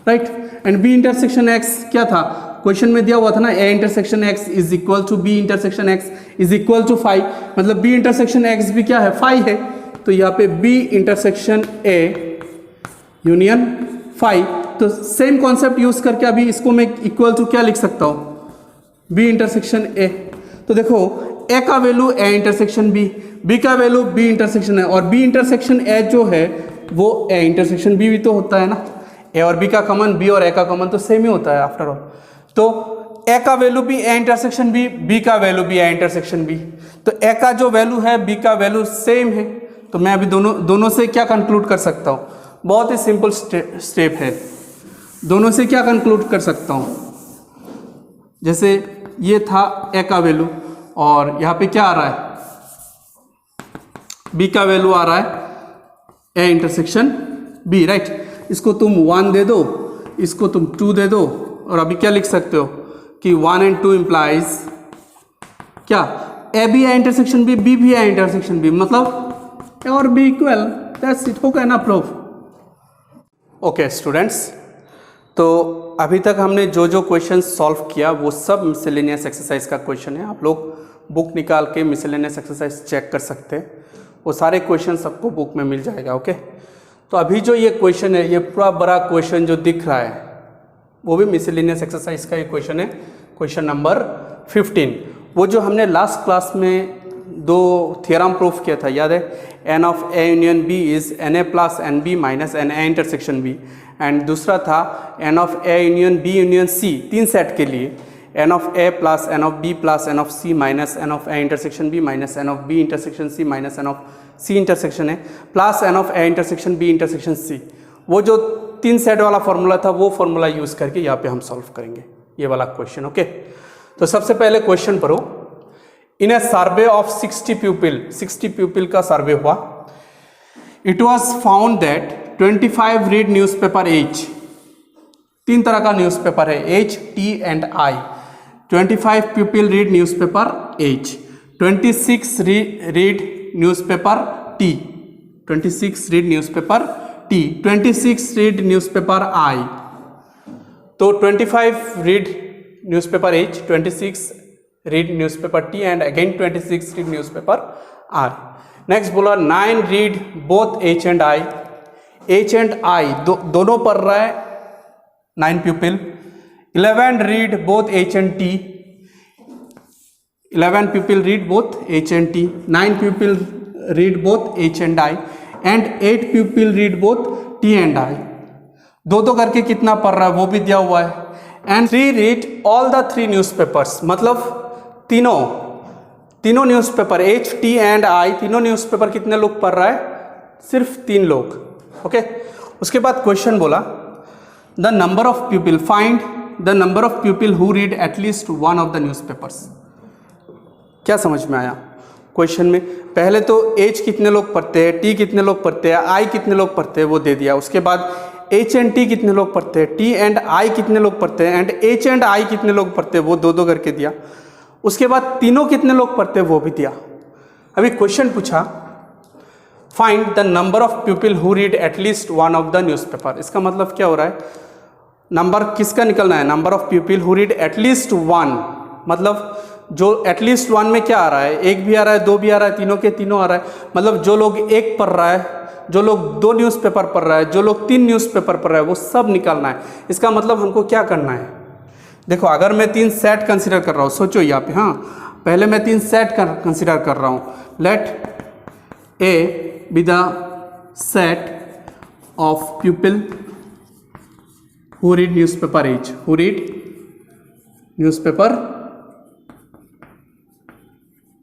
right. And B intersection X क्या था, क्वेश्चन में दिया हुआ था ना, A intersection X is equal to B intersection X is equal to 5, मतलब बी इंटरसेक्शन एक्स भी क्या है 5 है, तो यहाँ पे बी इंटरसेक्शन ए यूनियन 5, तो सेम कॉन्सेप्ट यूज करके अभी इसको मैं इक्वल टू क्या लिख सकता हूँ, बी इंटरसेक्शन ए। तो देखो ए का वैल्यू ए इंटरसेक्शन बी का वैल्यू बी इंटरसेक्शन है, और बी इंटरसेक्शन ए जो है वो ए इंटरसेक्शन बी भी तो होता है ना, ए और बी का कॉमन, बी और ए का कॉमन तो सेम ही होता है आफ्टर ऑल। तो ए का वैल्यू भी ए इंटरसेक्शन बी का वैल्यू भी ए इंटरसेक्शन बी, तो ए का जो वैल्यू है बी का वैल्यू सेम है, तो मैं अभी दोनों से क्या कंक्लूड कर सकता हूँ, बहुत ही सिंपल स्टेप है, दोनों से क्या कंक्लूड कर सकता हूँ, जैसे ये था ए का वैल्यू और यहाँ पे क्या आ रहा है, बी का वैल्यू आ रहा है ए इंटरसेक्शन बी, राइट। इसको तुम 1 दे दो, इसको तुम 2 दे दो, और अभी क्या लिख सकते हो कि 1 and 2 implies क्या, ए भी है इंटरसेक्शन बी भी है इंटरसेक्शन बी, मतलब ए और बी इक्वल, दैट्स इट, हो गया ना प्रूफ। ओके स्टूडेंट्स, तो अभी तक हमने जो जो क्वेश्चन सॉल्व किया वो सब मिसलेनियस एक्सरसाइज का क्वेश्चन है, आप लोग बुक निकाल के मिसलेनियस एक्सरसाइज चेक कर सकते हैं, वो सारे क्वेश्चन सबको बुक में मिल जाएगा। ओके, तो अभी जो ये क्वेश्चन है, ये पूरा बड़ा क्वेश्चन जो दिख रहा है वो भी मिसलेनियस एक्सरसाइज का एक क्वेश्चन है, क्वेश्चन नंबर 15। वो जो हमने लास्ट क्लास में 2 थ्योरम प्रूफ किया था, याद है, N of A union B is n A plus N B minus n A intersection B, and दूसरा था n of A union B union C, 3 set के लिए n of A plus N of B plus N of C minus N of A intersection B minus N of B intersection C minus N of C intersection है plus N of A intersection B intersection सी। वो जो 3 सेट वाला फॉर्मूला था वो फॉर्मूला यूज करके यहाँ पे हम सॉल्व करेंगे ये वाला क्वेश्चन। ओके, तो सबसे पहले क्वेश्चन पढ़ो। इन ए सर्वे ऑफ 60 पीपल का सर्वे हुआ। It was found that 25 read newspaper H, 3 तरह का न्यूज़पेपर है, H T and I. 25 people read newspaper H, 26 read newspaper T, 26 read newspaper T, 26 read newspaper आई। तो 25 read newspaper H, 26 read newspaper T and again 26 read newspaper I. Next बोला 9 read both H and I, H and आई दोनों पढ़ रहा है 9 people. 11 read both H and T, 11 people read both H and T, 9 people read both H and I, and 8 people read both T and I. दो करके कितना पढ़ रहा है वो भी दिया हुआ है। And 3 read all the 3 newspapers, मतलब तीनों newspaper H T and I, तीनों न्यूज़पेपर कितने लोग पढ़ रहा है, सिर्फ 3 लोग। ओके, उसके बाद क्वेश्चन बोला the number of people, find the number of people who read at least 1 of the newspapers. क्या समझ में आया क्वेश्चन में? पहले तो एच कितने लोग पढ़ते हैं, टी कितने लोग पढ़ते हैं, आई कितने लोग पढ़ते हैं वो दे दिया। उसके बाद एच एंड टी कितने लोग पढ़ते हैं, टी एंड आई कितने लोग पढ़ते हैं, एंड एच एंड आई कितने लोग पढ़ते हैं वो 2 करके दिया। उसके बाद तीनों कितने लोग पढ़ते हैं वो भी दिया। अभी क्वेश्चन पूछा find the number of people who read at least 1 of the newspaper. इसका मतलब क्या हो रहा है, नंबर किसका निकलना है, number of people who read at least 1, मतलब जो एटलीस्ट 1 में क्या आ रहा है, 1 भी आ रहा है, 2 भी आ रहा है, तीनों के तीनों आ रहा है, मतलब जो लोग 1 पढ़ रहा है, जो लोग 2 न्यूज़पेपर पढ़ रहा है, जो लोग 3 न्यूज़पेपर पढ़ रहा है, वो सब निकालना है। इसका मतलब हमको क्या करना है, देखो अगर मैं 3 सेट कंसिडर कर रहा हूँ, सोचो यहाँ पे, हाँ पहले मैं 3 सेट कंसिडर कर रहा हूँ। Let A be the set of people who read newspaper H, who read newspaper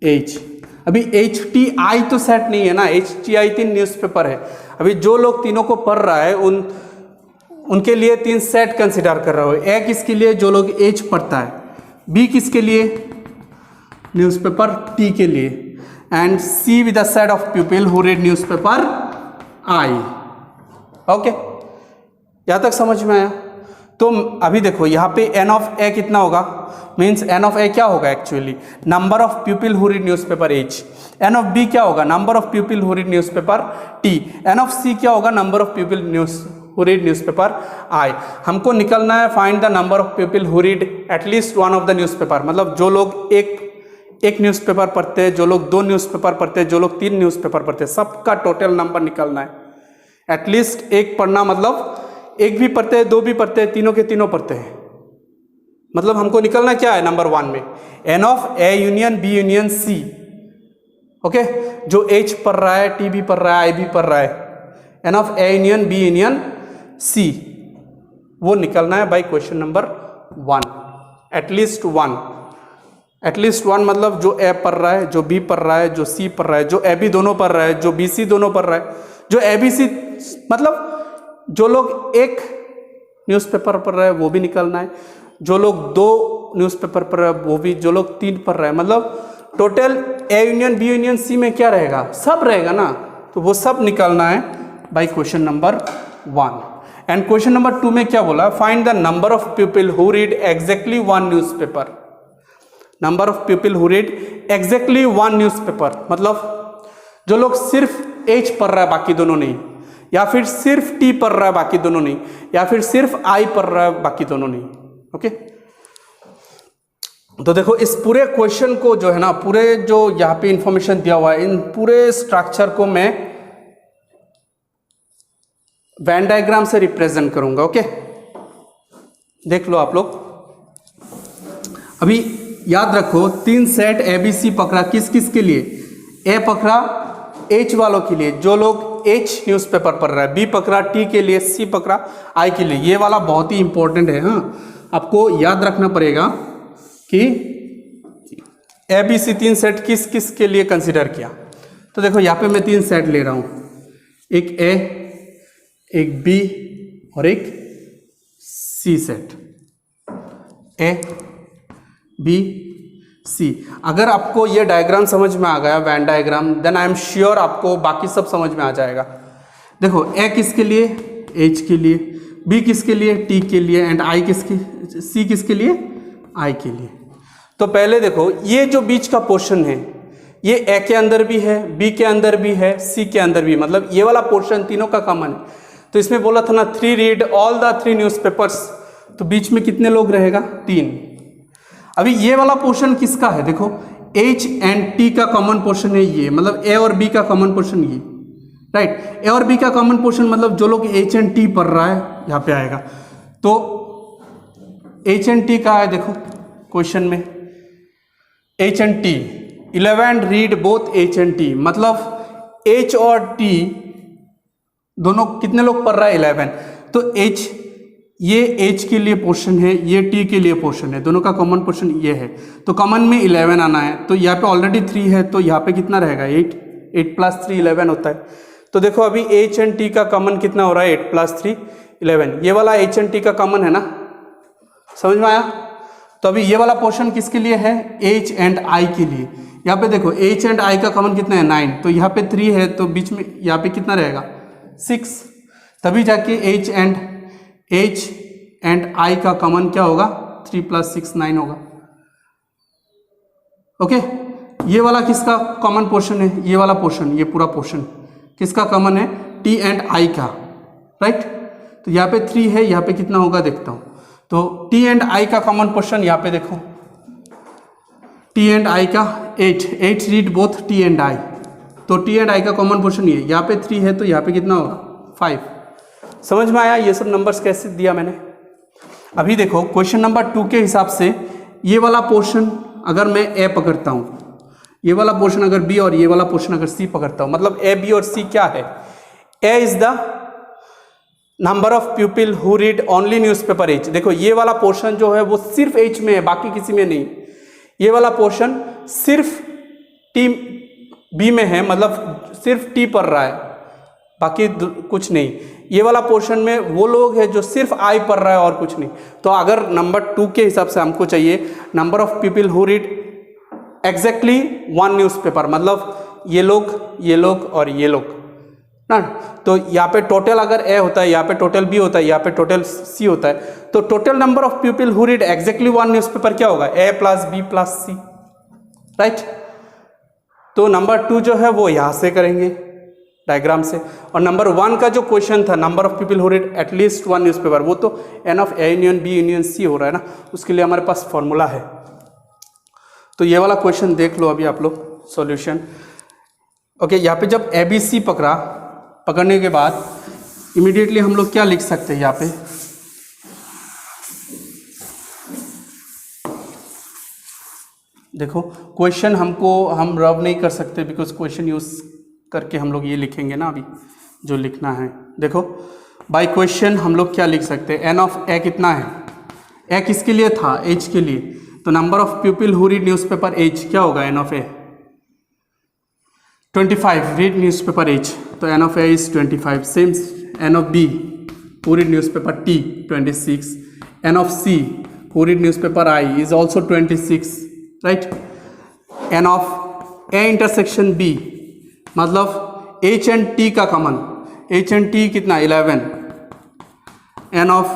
H. अभी एच टी आई तो सेट नहीं है ना, एच टी आई 3 न्यूज़पेपर है। अभी जो लोग तीनों को पढ़ रहा है उनके लिए 3 सेट कंसिडर कर रहा हो। ए किसके लिए, जो लोग एच पढ़ता है, बी किसके लिए, न्यूज़पेपर टी के लिए, and C with the set of people who read newspaper I. Okay, यहां तक समझ में आया? तो अभी देखो यहाँ पे एन ऑफ ए कितना होगा, मीन्स एन ऑफ ए क्या होगा actually, number of people who read newspaper H. N of B क्या होगा, number of people who read newspaper T. N of C क्या होगा, number of people who read newspaper I. हमको निकलना है find the number of people who read at least one of the newspaper, मतलब जो लोग एक न्यूज़पेपर पढ़ते हैं, जो लोग 2 न्यूज़पेपर पढ़ते हैं, जो लोग 3 न्यूज़पेपर पढ़ते हैं, सबका टोटल नंबर निकलना है। एटलीस्ट एक पढ़ना मतलब एक भी पढ़ते हैं, 2 भी पढ़ते हैं, तीनों के तीनों पढ़ते हैं, मतलब हमको निकलना क्या है नंबर 1 में N of A union B union C. Okay, जो एच पढ़ रहा है, टी भी पढ़ रहा है, आई भी पढ़ रहा है, N of A union B union C, वो निकलना है भाई क्वेश्चन नंबर 1। एटलीस्ट वन मतलब जो ए पढ़ रहा है, जो बी पढ़ रहा है, जो सी पढ़ रहा है, जो ए बी दोनों पढ़ रहा है, जो बी सी दोनों पढ़ रहा है, जो ए बी सी मतलब जो लोग एक न्यूज़पेपर पढ़ रहा है वो भी निकलना है, जो लोग 2 न्यूज़पेपर पढ़ रहा है वो भी, जो लोग 3 पढ़ रहा है, मतलब total A union B union C में क्या रहेगा, सब रहेगा ना, तो वो सब निकालना है by question number 1। And question number 2 में क्या बोला, find the number of people who read exactly 1 newspaper. Number of people who read exactly 1 newspaper मतलब जो लोग सिर्फ एच पढ़ रहा है बाकी दोनों नहीं, या फिर सिर्फ टी पढ़ रहा है बाकी दोनों नहीं, या फिर सिर्फ आई पढ़ रहा है बाकी दोनों नहीं। ओके, तो देखो इस पूरे क्वेश्चन को जो है ना, पूरे जो यहाँ पे इंफॉर्मेशन दिया हुआ है, इन पूरे स्ट्रक्चर को मैं वेन डायग्राम से रिप्रेजेंट करूंगा। ओके, देख लो आप लोग। अभी याद रखो 3 सेट ए बी सी पकड़ा, किस किस के लिए, ए पकड़ा एच वालों के लिए, जो लोग एच न्यूज़पेपर पढ़ रहा है, बी पकड़ा टी के लिए, सी पकड़ा आई के लिए। ये वाला बहुत ही इंपॉर्टेंट है, हाँ आपको याद रखना पड़ेगा कि ए बी सी 3 सेट किस किस के लिए कंसिडर किया। तो देखो यहाँ पे मैं 3 सेट ले रहा हूँ, एक ए, एक बी और एक सी सेट, ए बी सी। अगर आपको ये डायग्राम समझ में आ गया, Venn diagram, then I am sure आपको बाकी सब समझ में आ जाएगा। देखो ए किसके लिए, एच के लिए, बी किसके लिए, टी के लिए, एंड आई किसके, सी किसके लिए, आई के लिए। तो पहले देखो ये जो बीच का पोर्शन है, ये ए के अंदर भी है, बी के अंदर भी है, सी के अंदर भी, मतलब ये वाला पोर्शन तीनों का कॉमन है। तो इसमें बोला था ना 3 रीड ऑल द 3 न्यूज़पेपर्स, तो बीच में कितने लोग रहेगा, 3। अभी ये वाला पोर्शन किसका है, देखो एच एंड टी का कॉमन पोर्शन है ये, मतलब ए और बी का कॉमन पोर्शन ये, राइट। ए और बी का कॉमन पोर्शन मतलब जो लोग एच एंड टी पढ़ रहा है यहाँ पे आएगा। तो एच एंड टी का है, देखो क्वेश्चन में H and T 11 read both H and T, मतलब एच और टी दोनों कितने लोग पढ़ रहा है, 11। तो एच, ये एच के लिए पोर्शन है, ये टी के लिए पोर्शन है, दोनों का कॉमन पोर्शन ये है, तो कॉमन में 11 आना है। तो यहाँ पे ऑलरेडी 3 है, तो यहाँ पे कितना रहेगा, 8 प्लस 3 11 होता है। तो देखो अभी एच एंड टी का कॉमन कितना हो रहा है, 8 प्लस 3 11। ये वाला एच एंड टी का कॉमन है ना, समझ में आया। तो अभी ये वाला पोर्शन किसके लिए है, एच एंड आई के लिए। यहाँ पे देखो एच एंड आई का कॉमन कितना है, 9, तो यहाँ पे 3 है, तो बीच में यहाँ पे कितना रहेगा, 6। तभी जाके एच एंड आई का कॉमन क्या होगा, 3 प्लस 6 9 होगा। ओके, ये वाला किसका कॉमन पोर्शन है, ये वाला पोर्शन, ये पूरा पोर्शन किसका कॉमन है, टी एंड आई का, राइट। तो यहाँ पे 3 है, यहाँ पे कितना होगा देखता हूँ। तो टी एंड आई का कॉमन पोर्शन यहाँ पे देखो, टी एंड आई का 8 read both T and I, तो टी एंड आई का कॉमन पोर्शन ये, यहाँ पे 3 है, तो यहाँ पे कितना होगा, 5। समझ में आया ये सब नंबर्स कैसे दिया मैंने। अभी देखो क्वेश्चन नंबर 2 के हिसाब से ये वाला पोर्शन अगर मैं ए पकड़ता हूँ, ये वाला पोर्शन अगर बी और ये वाला पोर्शन अगर सी पकड़ता हूँ, मतलब ए बी और सी क्या है, A is the number of people who read only newspaper H. देखो ये वाला पोर्शन जो है वो सिर्फ एच में है, बाकी किसी में नहीं। ये वाला पोर्शन सिर्फ टी बी में है, मतलब सिर्फ टी पढ़ रहा है, बाकी कुछ नहीं। ये वाला पोर्शन में वो लोग हैं जो सिर्फ आई पढ़ रहा है और कुछ नहीं। तो अगर नंबर 2 के हिसाब से हमको चाहिए number of people who read exactly 1 newspaper, मतलब ये लोग और ये लोग ना। तो यहाँ पे टोटल अगर ए होता है, यहाँ पे टोटल बी होता है, यहाँ पे टोटल सी होता है, तो total number of people who read exactly 1 newspaper क्या होगा, ए प्लस बी प्लस सी, राइट। तो नंबर 2 जो है वो यहाँ से करेंगे डायग्राम से, और नंबर 1 का जो क्वेश्चन था number of people who read at least 1 newspaper, वो तो N of A union B union C हो रहा है ना, उसके लिए हमारे पास फॉर्मूला है। तो ये वाला क्वेश्चन देख लो अभी आप लोग सॉल्यूशन। ओके, यहाँ पे जब ए बी सी पकड़ने के बाद इमीडिएटली हम लोग क्या लिख सकते हैं यहाँ पे, देखो क्वेश्चन हम रब नहीं कर सकते बिकॉज क्वेश्चन यूज करके हम लोग ये लिखेंगे ना अभी जो लिखना है। देखो बाय क्वेश्चन हम लोग क्या लिख सकते हैं, एन ऑफ ए कितना है, ए किसके लिए था, एज के लिए, तो number of people who read newspaper H क्या होगा, n of A 25 read newspaper H, तो N of A is 25। Same n of B who read newspaper T 26, n of C who read newspaper I is also 26, right. N of A intersection B मतलब एच एंड टी का कॉमन, एच एंड टी कितना 11, n of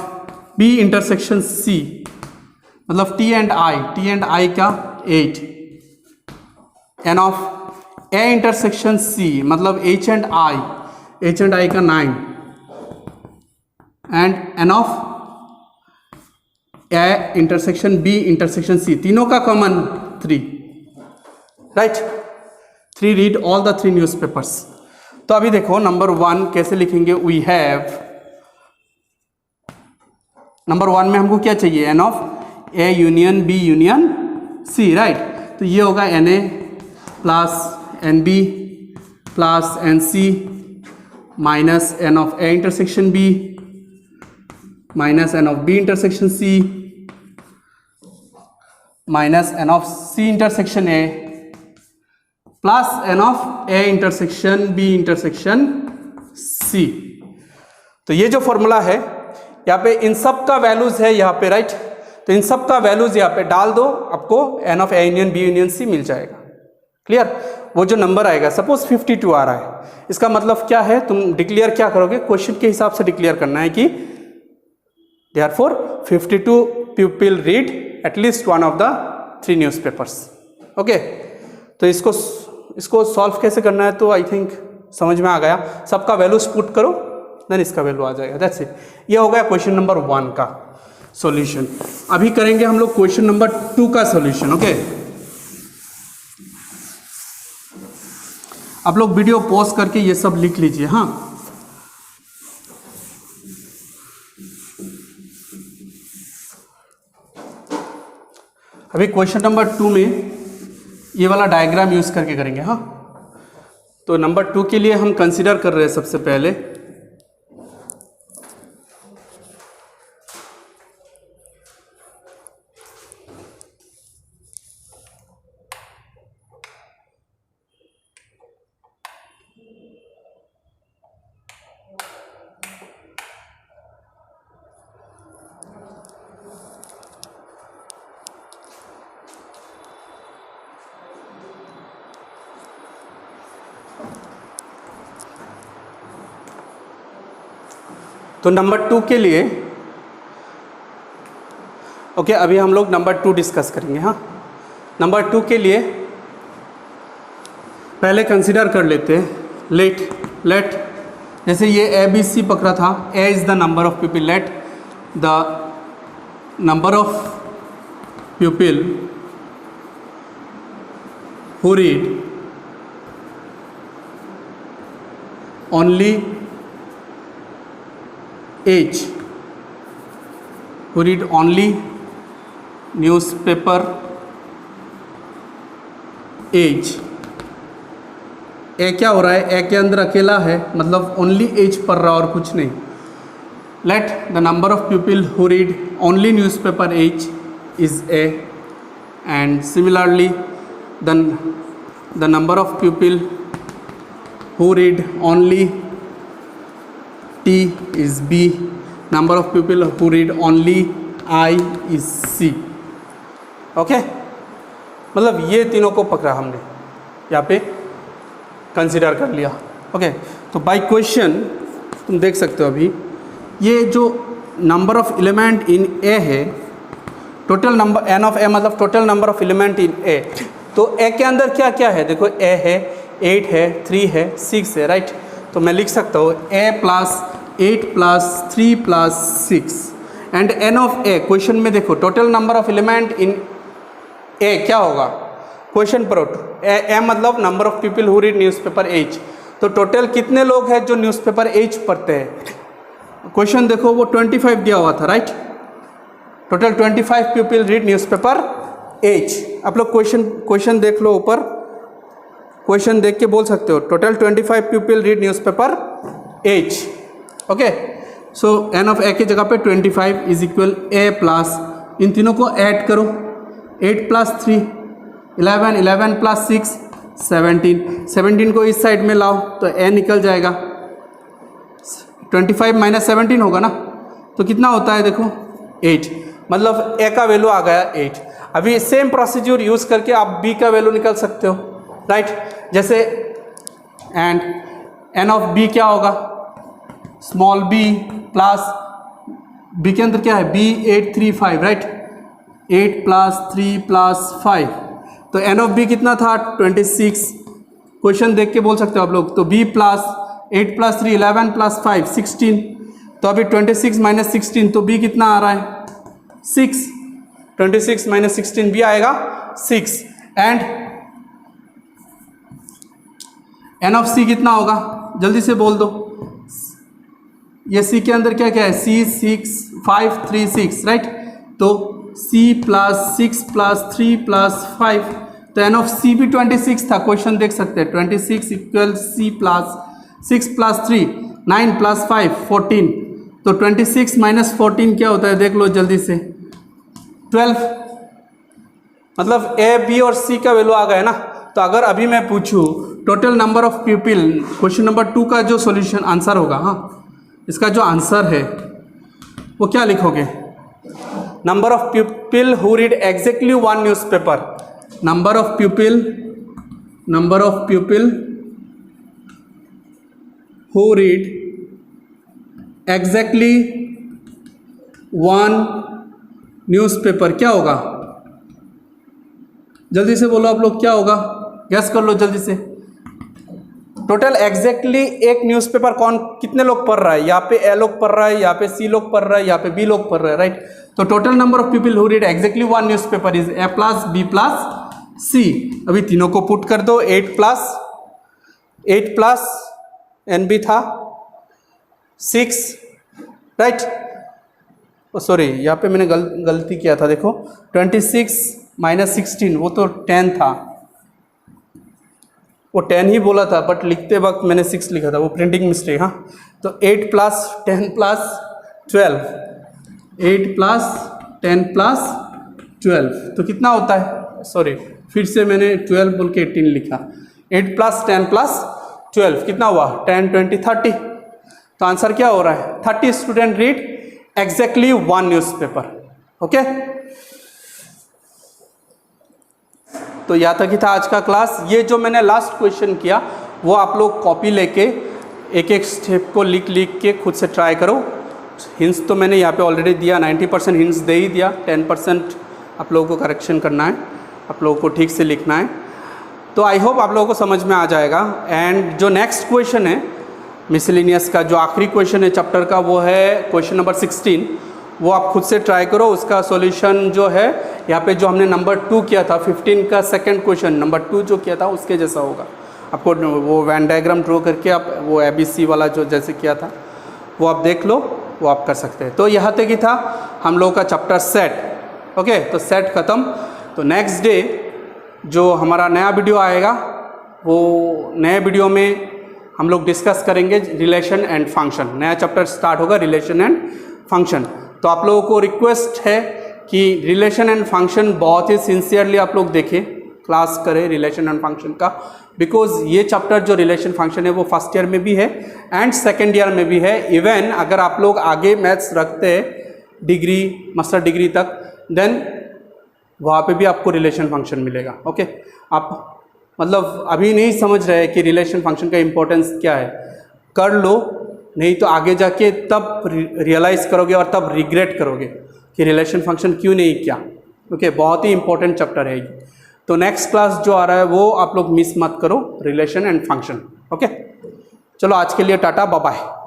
B intersection C मतलब टी एंड आई का 8, N of A intersection C मतलब एच एंड आई का 9, and N of A intersection B intersection C तीनों का common 3, right. 3 read all the 3 newspapers. तो अभी देखो नंबर 1 कैसे लिखेंगे, वी हैव, नंबर 1 में हमको क्या चाहिए, N of A union B union C, right. तो ये होगा N A plus N B plus N C minus N of A intersection B minus N of B intersection C minus N of C intersection A plus N of A intersection B intersection C. तो ये जो फॉर्मूला है यहाँ पे इन सब का वैल्यूज है यहाँ पे, राइट। तो इन सब का वैल्यूज यहाँ पे डाल दो, आपको n of A union B union C मिल जाएगा। क्लियर। वो जो नंबर आएगा सपोज 52 आ रहा है, इसका मतलब क्या है, तुम डिक्लेयर क्या करोगे, क्वेश्चन के हिसाब से डिक्लेयर करना है कि Therefore 52 people read at least one of the 3 newspapers. Okay, तो इसको सॉल्व कैसे करना है, तो आई थिंक समझ में आ गया। सबका वैल्यूज पुट करो देन इसका वैल्यू आ जाएगा, दैट्स इट। ये हो गया क्वेश्चन नंबर 1 का सॉल्यूशन। अभी करेंगे हम लोग क्वेश्चन नंबर 2 का सॉल्यूशन। ओके, आप लोग वीडियो पॉज करके ये सब लिख लीजिए। हाँ, अभी क्वेश्चन नंबर 2 में ये वाला डायग्राम यूज करके करेंगे। हाँ, तो नंबर 2 के लिए हम कंसीडर कर रहे हैं सबसे पहले तो नंबर 2 के लिए ओके, अभी हम लोग नंबर 2 डिस्कस करेंगे। हाँ, नंबर 2 के लिए पहले कंसीडर कर लेते हैं लेट जैसे ये ए बी सी पकड़ा था, A is the number of people, let the number of people who read only H, who read only newspaper age। A क्या हो रहा है, ए के अंदर अकेला है मतलब ओनली एज पढ़ रहा और कुछ नहीं। Let the number of people who read only newspaper H is A, and similarly the number of people who read only T is B, number of people who read only I is C। Okay, मतलब ये तीनों को पकड़ा हमने यहाँ पे कंसीडर कर लिया। ओके, तो बाय क्वेश्चन तुम देख सकते हो अभी ये जो number of element in A है, total number n of A मतलब total number of element in A. तो ए के अंदर क्या क्या है, देखो ए है, 8 है, 3 है, 6 है, राइट। तो मैं लिख सकता हूँ a plus 8 plus 3 plus 6 and n of a। Question में देखो total number of element in a क्या होगा, क्वेश्चन पर a मतलब number of people who read newspaper H. तो टोटल कितने लोग हैं जो न्यूज़पेपर एज पढ़ते हैं। क्वेश्चन देखो वो 25 दिया हुआ था, right. Total 25 people read newspaper H. आप लोग क्वेश्चन देख लो, ऊपर क्वेश्चन देख के बोल सकते हो total 25 people read newspaper H. Okay, so n of a की जगह पे 25 इज इक्वल a प्लस, इन तीनों को ऐड करो, 8 प्लस 3 11, 11 प्लस 6 17, 17 को इस साइड में लाओ तो a निकल जाएगा, 25 माइनस 17 होगा ना, तो कितना होता है देखो 8, मतलब a का वैल्यू आ गया 8। अभी सेम प्रोसीज्यूर यूज़ करके आप b का वैल्यू निकाल सकते हो, राइट। जैसे एंड n ऑफ b क्या होगा, स्मॉल b प्लस b के अंदर क्या है b 8 3 5, राइट। 8 प्लस 3 प्लस 5, तो n ऑफ b कितना था 26। क्वेश्चन देख के बोल सकते हो आप लोग, तो b प्लस 8 प्लस 3 11 प्लस 5 16, तो अभी 26 माइनस 16, तो b कितना आ रहा है 6, 26 माइनस 16 b आएगा 6। एंड n ऑफ c कितना होगा, जल्दी से बोल दो, ये c के अंदर क्या क्या है c 6 5 3 6, राइट। तो c प्लस 6 प्लस 3 प्लस 5, तो n ऑफ c भी 26 था, क्वेश्चन देख सकते हैं 26 equal c plus 6 plus 3 9 plus 5 14, तो 26 माइनस 14 क्या होता है देख लो जल्दी से 12, मतलब a b और c का वैल्यू आ गया ना। तो अगर अभी मैं पूछूं total number of people, question number 2 का जो सॉल्यूशन आंसर होगा, हाँ इसका जो आंसर है वो क्या लिखोगे, number of people who read exactly one newspaper, number of people who read exactly one newspaper क्या होगा, जल्दी से बोलो आप लोग क्या होगा, गैस कर लो जल्दी से। टोटल एग्जैक्टली एक न्यूज़पेपर कौन कितने लोग पढ़ रहा है, यहाँ पे ए लोग पढ़ रहा है, यहाँ पे सी लोग पढ़ रहा है, यहाँ पे बी लोग पढ़ रहे हैं, राइट। तो total number of people who read exactly one newspaper is A plus B plus C. अभी तीनों को पुट कर दो, 8 प्लस एन बी था 6, राइट। सॉरी यहाँ पे मैंने गलती किया था, देखो 26 माइनस 16 वो तो 10 था, वो 10 ही बोला था बट लिखते वक्त मैंने 6 लिखा था, वो प्रिंटिंग मिस्टेक। हाँ, तो 8 प्लस 10 प्लस 12, 8 प्लस 10 प्लस 12, तो कितना होता है, सॉरी फिर से मैंने 12 बोल के 18 लिखा, 8 प्लस 10 प्लस 12 कितना हुआ 10 20 30, तो आंसर क्या हो रहा है 30 student read exactly one newspaper. Okay, तो यहाँ तक ही था आज का क्लास। ये जो मैंने लास्ट क्वेश्चन किया वो आप लोग कॉपी लेके एक एक स्टेप को लिख के खुद से ट्राई करो। हिंट्स तो मैंने यहाँ पे ऑलरेडी दिया, 90% हिंट्स दे ही दिया, 10% आप लोगों को करेक्शन करना है, आप लोगों को ठीक से लिखना है। तो आई होप आप लोगों को समझ में आ जाएगा। एंड जो नेक्स्ट क्वेश्चन है मिसलिनियस का, जो आखिरी क्वेश्चन है चैप्टर का, वो है क्वेश्चन नंबर 16। वो आप खुद से ट्राई करो। उसका सॉल्यूशन जो है यहाँ पे जो हमने नंबर 2 किया था 15 का सेकंड क्वेश्चन, नंबर 2 जो किया था उसके जैसा होगा। आपको वो वैन डायग्राम ड्रॉ करके आप वो ABC वाला जो जैसे किया था वो आप देख लो, वो आप कर सकते हैं। तो यहाँ तक ही था हम लोगों का चैप्टर सेट। ओके, तो सेट ख़त्म। तो नेक्स्ट डे जो हमारा नया वीडियो आएगा वो नए वीडियो में हम लोग डिस्कस करेंगे रिलेशन एंड फंक्शन। नया चैप्टर स्टार्ट होगा रिलेशन एंड फंक्शन। तो आप लोगों को रिक्वेस्ट है कि रिलेशन एंड फंक्शन बहुत ही सिंसियरली आप लोग देखें, क्लास करें रिलेशन एंड फंक्शन का, बिकॉज ये चैप्टर जो रिलेशन फंक्शन है वो फर्स्ट ईयर में भी है एंड सेकेंड ईयर में भी है। इवन अगर आप लोग आगे मैथ्स रखते हैं डिग्री मास्टर डिग्री तक, देन वहाँ पे भी आपको रिलेशन फंक्शन मिलेगा। ओके, आप मतलब अभी नहीं समझ रहे कि रिलेशन फंक्शन का इम्पोर्टेंस क्या है, कर लो, नहीं तो आगे जाके तब रियलाइज़ करोगे और तब रिग्रेट करोगे कि रिलेशन फंक्शन क्यों नहीं किया। ओके, बहुत ही इंपॉर्टेंट चैप्टर है ये। तो नेक्स्ट क्लास जो आ रहा है वो आप लोग मिस मत करो, रिलेशन एंड फंक्शन। ओके, चलो आज के लिए टाटा, बाय बाय।